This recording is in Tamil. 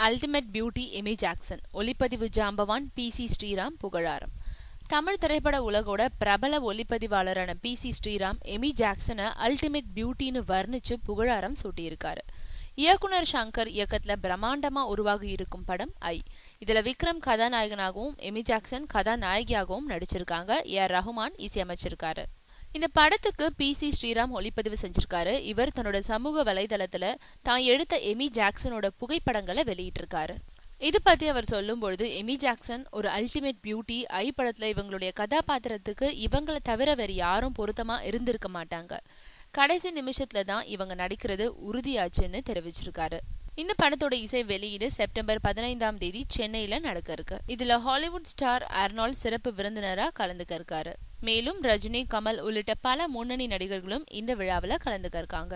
அல்டிமேட் பியூட்டி எமி ஜாக்சன், ஒளிப்பதிவு ஜாம்பவான் PC ஸ்ரீராம் புகழாரம். தமிழ் திரைப்பட உலகோட பிரபல ஒளிப்பதிவாளரான PC ஸ்ரீராம் எமி ஜாக்சனை அல்டிமேட் பியூட்டின்னு வர்ணிச்சு புகழாரம் சூட்டியிருக்காரு. இயக்குனர் சங்கர் இயக்கத்துல பிரம்மாண்டமா உருவாகி இருக்கும் படம் ஐ. இதுல விக்ரம் கதாநாயகனாகவும் எமி ஜாக்சன் கதாநாயகியாகவும் நடிச்சிருக்காங்க. ரஹ்மான் இசையமைச்சிருக்காரு. இந்த படத்துக்கு PC ஸ்ரீராம் ஒளிப்பதிவு செஞ்சிருக்காரு. இவர் தன்னோட சமூக வலைதளத்துல தான் எடுத்த எமி ஜாக்சனோட புகைப்படங்களை வெளியிட்டிருக்காரு. இது பத்தி அவர் சொல்லும் பொழுது, எமி ஜாக்சன் ஒரு அல்டிமேட் பியூட்டி. ஐ படத்துல இவங்களுடைய கதாபாத்திரத்துக்கு இவங்களை தவிர வேறு யாரும் பொருத்தமா இருந்திருக்க மாட்டாங்க. கடைசி நிமிஷத்துல தான் இவங்க நடிக்கிறது உறுதியாச்சுன்னு தெரிவிச்சிருக்காரு. இந்த படத்தோட இசை வெளியீடு செப்டம்பர் 15 சென்னையில நடக்க இருக்கு. இதுல ஹாலிவுட் ஸ்டார் அர்னால்ட் சிறப்பு விருந்தினரா கலந்துக்க இருக்காரு. மேலும் ரஜினி, கமல் உள்ளிட்ட பல முன்னணி நடிகர்களும் இந்த விழாவில் கலந்துக்க இருக்காங்க.